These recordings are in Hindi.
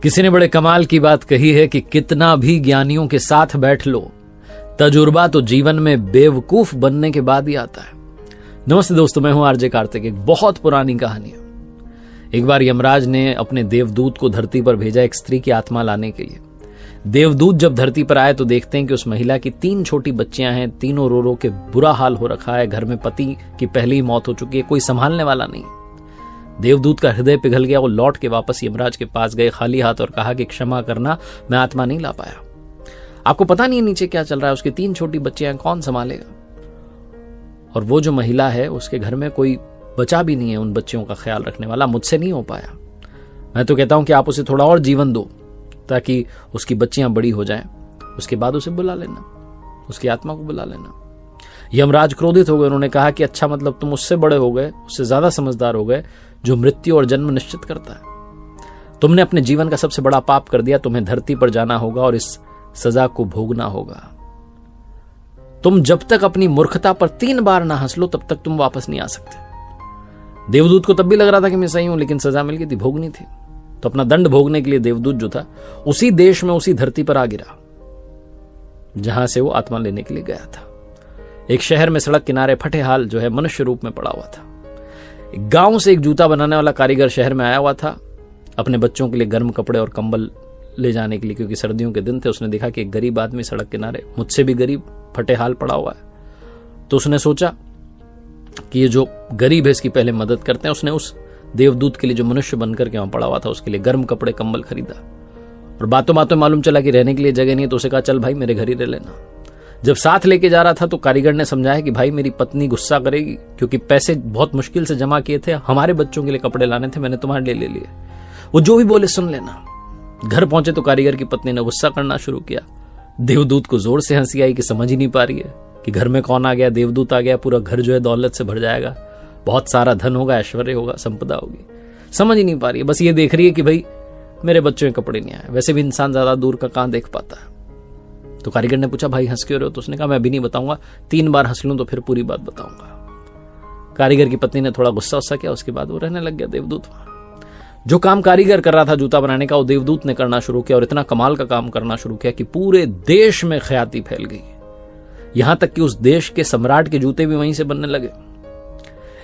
किसी ने बड़े कमाल की बात कही है कि कितना भी ज्ञानियों के साथ बैठ लो, तजुर्बा तो जीवन में बेवकूफ बनने के बाद ही आता है। नमस्ते दोस्तों, मैं हूं आरजे कार्तिक। एक बहुत पुरानी कहानी है। एक बार यमराज ने अपने देवदूत को धरती पर भेजा एक स्त्री की आत्मा लाने के लिए। देवदूत जब धरती पर आए तो देखते हैं कि उस महिला की 3 छोटी बच्चियां हैं। तीनों रो रो के बुरा हाल हो रखा है। घर में पति की पहली ही मौत हो चुकी है, कोई संभालने वाला नहीं। देवदूत का हृदय पिघल गया। वो लौट के वापस यमराज के पास गए खाली हाथ और कहा कि क्षमा करना, मैं आत्मा नहीं ला पाया। आपको पता नहीं है नीचे क्या चल रहा है, उसकी 3 छोटी बच्चियां कौन संभालेगा। और वो जो महिला है उसके घर में कोई बचा भी नहीं है उन बच्चियों का ख्याल रखने वाला। मुझसे नहीं हो पाया। मैं तो कहता हूं कि आप उसे थोड़ा और जीवन दो ताकि उसकी बच्चियां बड़ी हो जाएं। उसके बाद उसे बुला लेना, उसकी आत्मा को बुला लेना। यमराज क्रोधित हो गए। उन्होंने कहा कि अच्छा, मतलब तुम उससे बड़े हो गए, उससे ज्यादा समझदार हो गए जो मृत्यु और जन्म निश्चित करता है। तुमने अपने जीवन का सबसे बड़ा पाप कर दिया। तुम्हें धरती पर जाना होगा और इस सजा को भोगना होगा। तुम जब तक अपनी मूर्खता पर 3 बार ना हंस लो तब तक तुम वापस नहीं आ सकते। देवदूत को तब भी लग रहा था कि मैं सही हूं, लेकिन सजा मिल गई थी, भोगनी थी। तो अपना दंड भोगने के लिए देवदूत जो था उसी देश में, उसी धरती पर आ गिरा जहां से वो आत्मा लेने के लिए गया था। एक शहर में सड़क किनारे फटे हाल जो है मनुष्य रूप में पड़ा हुआ था। गांव से एक जूता बनाने वाला कारीगर शहर में आया हुआ था अपने बच्चों के लिए गर्म कपड़े और कंबल ले जाने के लिए, क्योंकि सर्दियों के दिन थे। उसने देखा कि एक गरीब आदमी सड़क किनारे, मुझसे भी गरीब, फटे हाल पड़ा हुआ है। तो उसने सोचा कि ये जो गरीब है इसकी पहले मदद करते हैं। उसने उस देवदूत के लिए जो मनुष्य बनकर के वहां पड़ा हुआ था उसके लिए गर्म कपड़े कंबल खरीदा। और बातों बातों मालूम चला कि रहने के लिए जगह नहीं है, तो उसे कहा चल भाई मेरे घर ही रह लेना। जब साथ लेके जा रहा था तो कारीगर ने समझाया कि भाई मेरी पत्नी गुस्सा करेगी, क्योंकि पैसे बहुत मुश्किल से जमा किए थे, हमारे बच्चों के लिए कपड़े लाने थे, मैंने तुम्हारे लिए ले लिए। वो जो भी बोले सुन लेना। घर पहुंचे तो कारीगर की पत्नी ने गुस्सा करना शुरू किया। देवदूत को जोर से हंसी आई कि समझ ही नहीं पा रही है कि घर में कौन आ गया, देवदूत आ गया, पूरा घर जो है दौलत से भर जाएगा, बहुत सारा धन होगा, ऐश्वर्य होगा, संपदा होगी। समझ ही नहीं पा रही है, बस ये देख रही है कि भाई मेरे बच्चों के कपड़े नहीं आए। वैसे भी इंसान ज्यादा दूर का कहां देख पाता है। तो कारीगर ने पूछा भाई हंस क्यों रहे हो? तो उसने कहा मैं अभी नहीं बताऊंगा, 3 बार हंस लूं तो फिर पूरी बात बताऊंगा। कारीगर की पत्नी ने थोड़ा गुस्सा किया। उसके बाद वो रहने लग गया देवदूत। जो काम कारीगर कर रहा था जूता बनाने का, वो देवदूत ने करना शुरू किया और इतना कमाल का काम करना शुरू किया कि पूरे देश में ख्याति फैल गई। यहां तक कि उस देश के सम्राट के जूते भी वहीं से बनने लगे।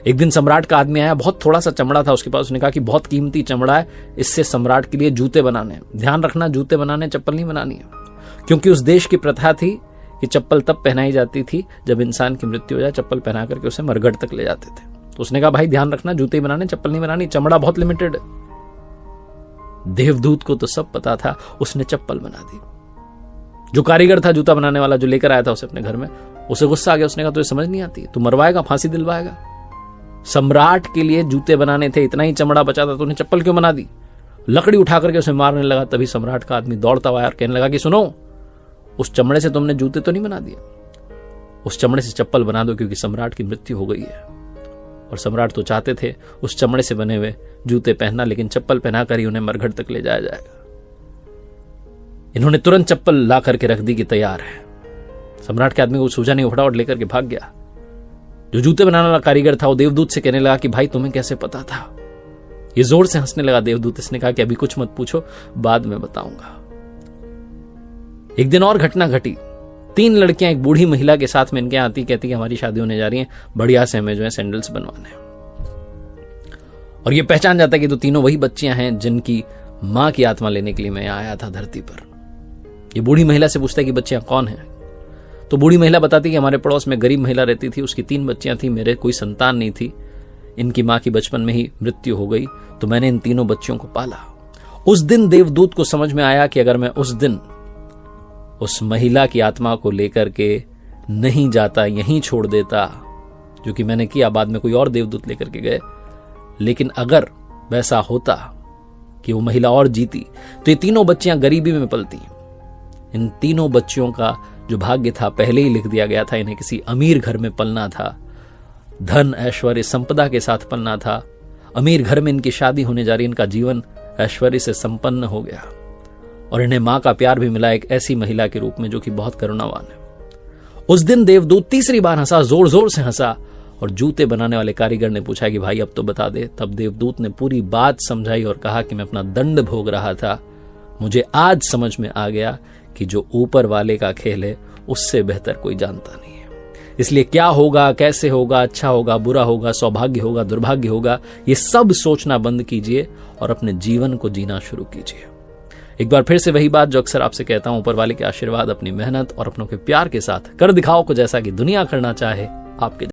एक दिन सम्राट का आदमी आया, बहुत थोड़ा सा चमड़ा था उसके पास। उसने कहा कि बहुत कीमती चमड़ा है, इससे सम्राट के लिए जूते बनाने हैं। ध्यान रखना, जूते बनाने, चप्पल नहीं बनानी है, क्योंकि उस देश की प्रथा थी कि चप्पल तब पहनाई जाती थी जब इंसान की मृत्यु हो जाए। चप्पल पहना करके उसे मरघट तक ले जाते थे। तो उसने कहा भाई ध्यान रखना, जूते ही बनाने, चप्पल नहीं बनानी, चमड़ा बहुत लिमिटेड है। देवदूत को तो सब पता था, उसने चप्पल बना दी। जो कारीगर था जूता बनाने वाला, जो लेकर आया था उसे अपने घर में, उसे गुस्सा आ गया। उसने कहा तुझे समझ नहीं आती, तू मरवाएगा, फांसी दिलवाएगा। सम्राट के लिए जूते बनाने थे, इतना ही चमड़ा बचा था, तूने चप्पल क्यों बना दी? लकड़ी उठा करके उसे मारने लगा। तभी सम्राट का आदमी दौड़ता हुआ और कहने लगा कि सुनो, उस चमड़े से तुमने जूते तो नहीं बना दिए, उस चमड़े से चप्पल बना दो, क्योंकि सम्राट की मृत्यु हो गई है। और सम्राट तो चाहते थे उस चमड़े से बने हुए जूते पहनना, लेकिन चप्पल पहनाकर ही उन्हें मरघट तक ले जाया जाएगा। इन्होंने तुरंत चप्पल ला करके रख दी कि तैयार है। सम्राट के आदमी को सूझा नहीं, फटाफट लेकर के भाग गया। जो जूते बनाने वाला कारीगर था वो देवदूत से कहने लगा कि भाई तुम्हें कैसे पता था? ये जोर से हंसने लगा देवदूत। इसने कहा कि अभी कुछ मत पूछो, बाद में बताऊंगा। एक दिन और घटना घटी। 3 लड़कियां एक बूढ़ी महिला के साथ में इनके आती, कहती कि हमारी शादी होने जा रही है, बढ़िया से हमें जो है सैंडल्स बनवाने हैं। और ये पहचान जाता है कि तो तीनों वही बच्चियां हैं जिनकी मां की आत्मा लेने के लिए मैं आया था धरती पर। ये बूढ़ी महिला से पूछता है कि बच्चियां कौन हैं? तो बूढ़ी महिला बताती कि हमारे पड़ोस में गरीब महिला रहती थी, उसकी 3 बच्चियां थी, मेरे कोई संतान नहीं थी, इनकी मां की बचपन में ही मृत्यु हो गई, तो मैंने इन तीनों बच्चियों को पाला। उस दिन देवदूत को समझ में आया कि अगर मैं उस दिन उस महिला की आत्मा को लेकर के नहीं जाता, यहीं छोड़ देता, जो कि मैंने किया, बाद में कोई और देवदूत लेकर के गए, लेकिन अगर वैसा होता कि वो महिला और जीती तो ये तीनों बच्चियां गरीबी में पलती। इन तीनों बच्चियों का जो भाग्य था पहले ही लिख दिया गया था। इन्हें किसी अमीर घर में पलना था, धन ऐश्वर्य संपदा के साथ पलना था। अमीर घर में इनकी शादी होने जा रही, इनका जीवन ऐश्वर्य से संपन्न हो गया और इन्हें मां का प्यार भी मिला, एक ऐसी महिला के रूप में जो कि बहुत करुणावान है। उस दिन देवदूत तीसरी बार हंसा, जोर जोर से हंसा, और जूते बनाने वाले कारीगर ने पूछा कि भाई अब तो बता दे। तब देवदूत ने पूरी बात समझाई और कहा कि मैं अपना दंड भोग रहा था मुझे आज समझ में आ गया कि जो ऊपर वाले का खेल है उससे बेहतर कोई जानता नहीं है। इसलिए क्या होगा, कैसे होगा, अच्छा होगा, बुरा होगा, सौभाग्य होगा, दुर्भाग्य होगा, ये सब सोचना बंद कीजिए और अपने जीवन को जीना शुरू कीजिए। एक बार फिर से वही बात जो अक्सर आपसे कहता हूं, ऊपर वाले के आशीर्वाद, अपनी मेहनत और अपनों के प्यार के साथ कर दिखाओ कुछ ऐसा कि दुनिया करना चाहे आपके